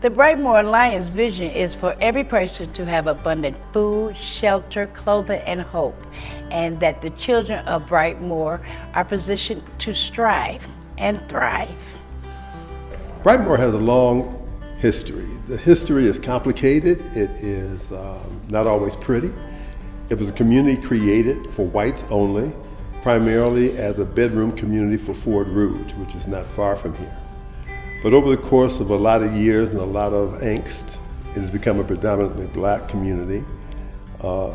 The Brightmoor Alliance vision is for every person to have abundant food, shelter, clothing, and hope, and that the children of Brightmoor are positioned to strive and thrive. Brightmoor has a long history. The history is complicated. It is not always pretty. It was a community created for whites only, primarily as a bedroom community for Fort Rouge, which is not far from here. But over the course of a lot of years and a lot of angst, it has become a predominantly black community,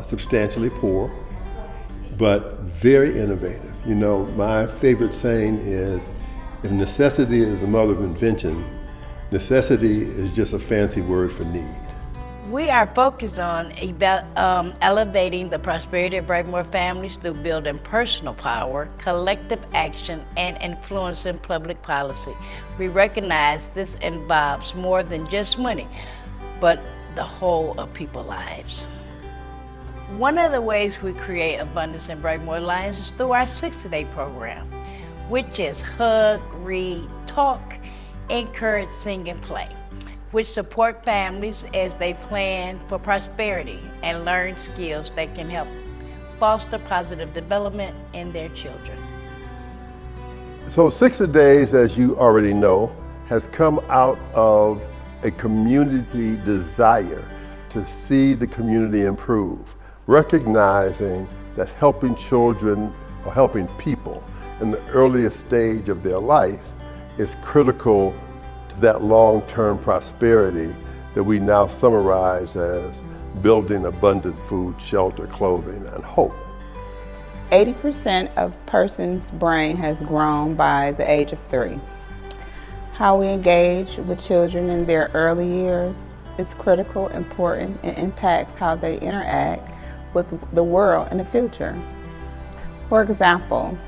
substantially poor, but very innovative. You know, my favorite saying is, if necessity is the mother of invention, necessity is just a fancy word for need. We are focused on elevating the prosperity of Brightmoor families through building personal power, collective action, and influencing public policy. We recognize this involves more than just money, but the whole of people's lives. One of the ways we create abundance in Brightmoor Alliance is through our 60-day program, which is hug, read, talk, encourage, sing, and play, which support families as they plan for prosperity and learn skills that can help foster positive development in their children. So 60 Days, as you already know, has come out of a community desire to see the community improve, recognizing that helping children or helping people in the earliest stage of their life is critical to that long-term prosperity that we now summarize as building abundant food, shelter, clothing, and hope. 80% of a person's brain has grown by the age of 3. How we engage with children in their early years is critical, important, and impacts how they interact with the world in the future. For example,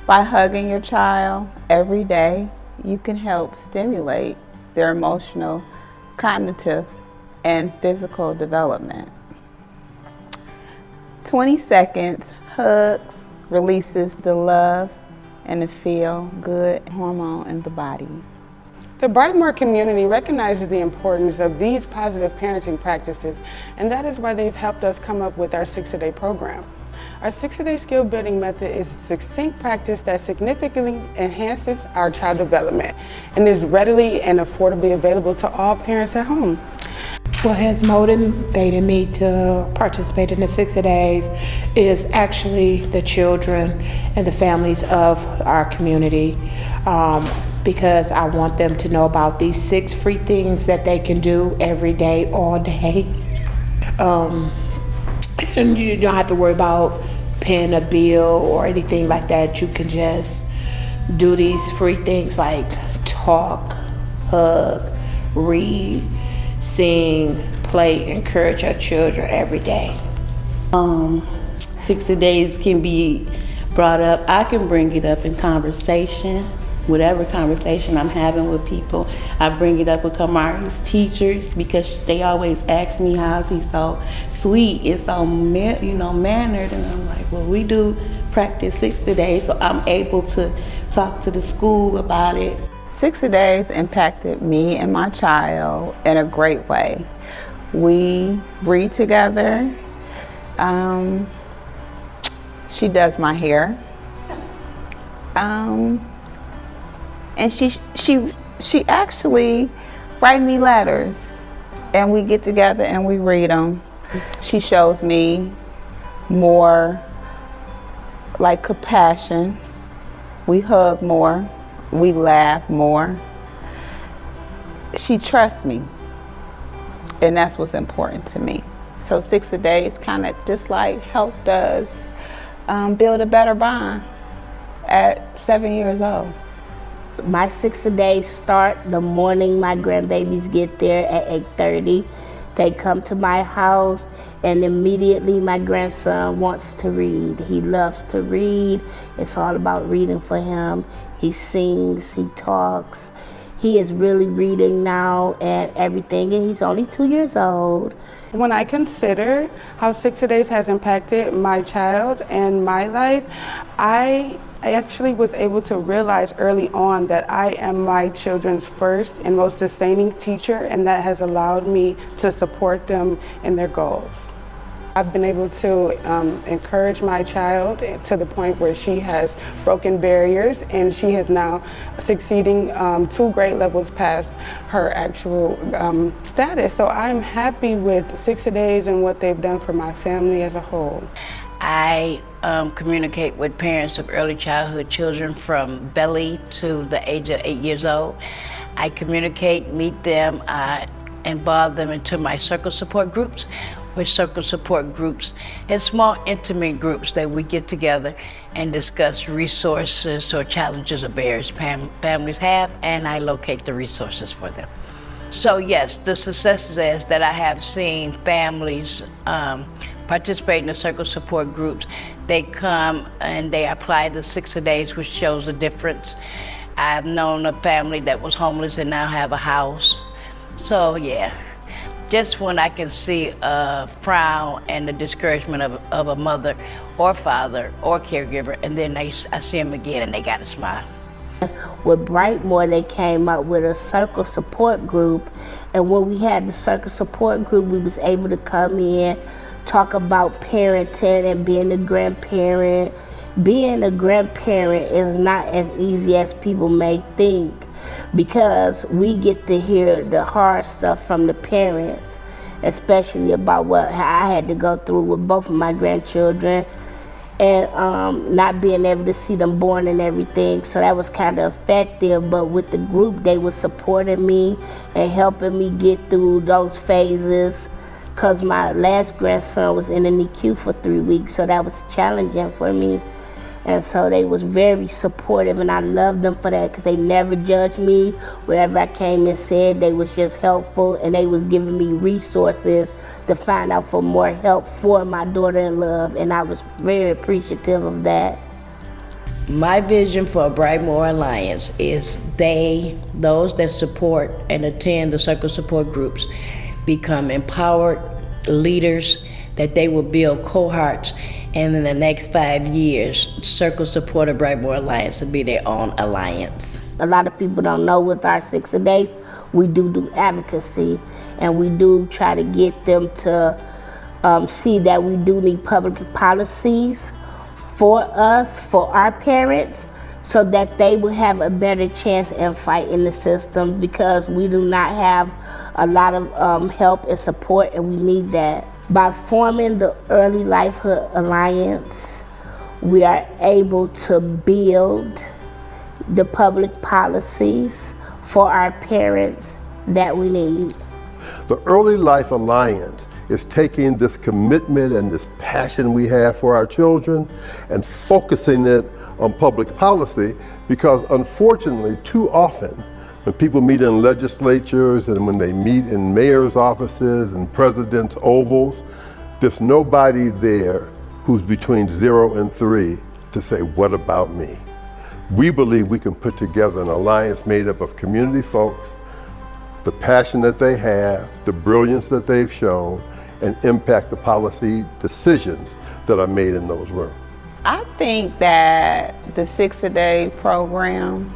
by hugging your child every day, you can help stimulate their emotional, cognitive, and physical development. 20 seconds hugs releases the love and the feel-good hormone in the body. The Brightmoor community recognizes the importance of these positive parenting practices, and that is why they've helped us come up with our 60-day program. Our 60-day skill building method is a succinct practice that significantly enhances our child development and is readily and affordably available to all parents at home. What has motivated me to participate in the 60 days is actually the children and the families of our community, because I want them to know about these 6 free things that they can do every day, all day. And you don't have to worry about paying a bill or anything like that. You can just do these free things like talk, hug, read, sing, play, encourage your children every day. 60 days can be brought up. I can bring it up in conversation, whatever conversation I'm having with people. I bring it up with Kamari's teachers because they always ask me, how is he so sweet and so mannered? And I'm like, well, we do practice 60 days, so I'm able to talk to the school about it. 60 days impacted me and my child in a great way. We read together. She does my hair. And she actually writes me letters, and we get together and we read them. She shows me more like compassion. We hug more. We laugh more. She trusts me, and that's what's important to me. So 60 days kind of just like helped us build a better bond at 7 years old. My 60 days start the morning my grandbabies get there at 8:30. They come to my house, and immediately my grandson wants to read. He loves to read. It's all about reading for him. He sings, he talks. He is really reading now and everything, and he's only 2 years old. When I consider how 60 Days has impacted my child and my life, I actually was able to realize early on that I am my children's first and most sustaining teacher, and that has allowed me to support them in their goals. I've been able to encourage my child to the point where she has broken barriers, and she is now succeeding 2 grade levels past her actual status. So I'm happy with 60 Days and what they've done for my family as a whole. I communicate with parents of early childhood children from belly to the age of 8 years old. I communicate, meet them, involve them into my circle support groups, which circle support groups is small intimate groups that we get together and discuss resources or challenges or barriers families have, and I locate the resources for them. So yes, the successes is that I have seen families participate in the circle support groups. They come and they apply the 60 Days, which shows a difference. I've known a family that was homeless and now have a house. So yeah, just when I can see a frown and the discouragement of a mother or father or caregiver, and then I see them again and they got a smile. With Brightmoor, they came up with a circle support group, and when we had the circle support group, we was able to come in, talk about parenting and being a grandparent. Being a grandparent is not as easy as people may think, because we get to hear the hard stuff from the parents, especially about how I had to go through with both of my grandchildren, and not being able to see them born and everything. So that was kind of effective. But with the group, they were supporting me and helping me get through those phases, because my last grandson was in the NICU for 3 weeks, so that was challenging for me. And so they was very supportive, and I loved them for that, because they never judged me. Whatever I came and said, they was just helpful, and they was giving me resources to find out for more help for my daughter-in-law, and I was very appreciative of that. My vision for Brightmoor Alliance is those that support and attend the circle support groups, become empowered leaders, that they will build cohorts, and in the next 5 years, Circle Support of Brightmoor Alliance will be their own alliance. A lot of people don't know with our 60 Days, we do advocacy, and we do try to get them to see that we do need public policies for us, for our parents, so that they will have a better chance in fighting the system, because we do not have a lot of help and support, and we need that. By forming the Early Lifehood Alliance, we are able to build the public policies for our parents that we need. The Early Life Alliance is taking this commitment and this passion we have for our children and focusing it on public policy, because unfortunately, too often, when people meet in legislatures and when they meet in mayor's offices and president's ovals, there's nobody there who's between 0 and 3 to say, what about me? We believe we can put together an alliance made up of community folks, the passion that they have, the brilliance that they've shown, and impact the policy decisions that are made in those rooms. I think that the 60-day program,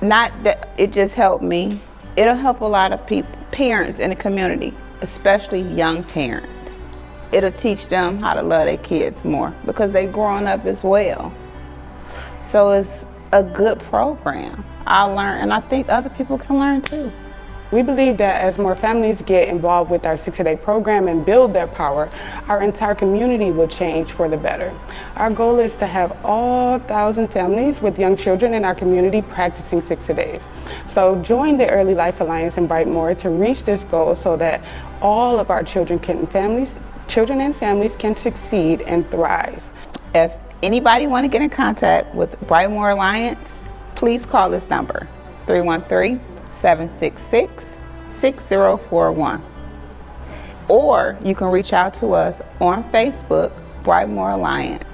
not that it just helped me, it'll help a lot of people, parents in the community, especially young parents. It'll teach them how to love their kids more, because they're growing up as well. So it's a good program. I learned, and I think other people can learn too. We believe that as more families get involved with our 60-day program and build their power, our entire community will change for the better. Our goal is to have all 1,000 families with young children in our community practicing 60 days. So join the Early Life Alliance in Brightmoor to reach this goal, so that all of our children and families can succeed and thrive. If anybody want to get in contact with Brightmoor Alliance, please call this number, 313-766-6041. Or you can reach out to us on Facebook, Brightmoor Alliance.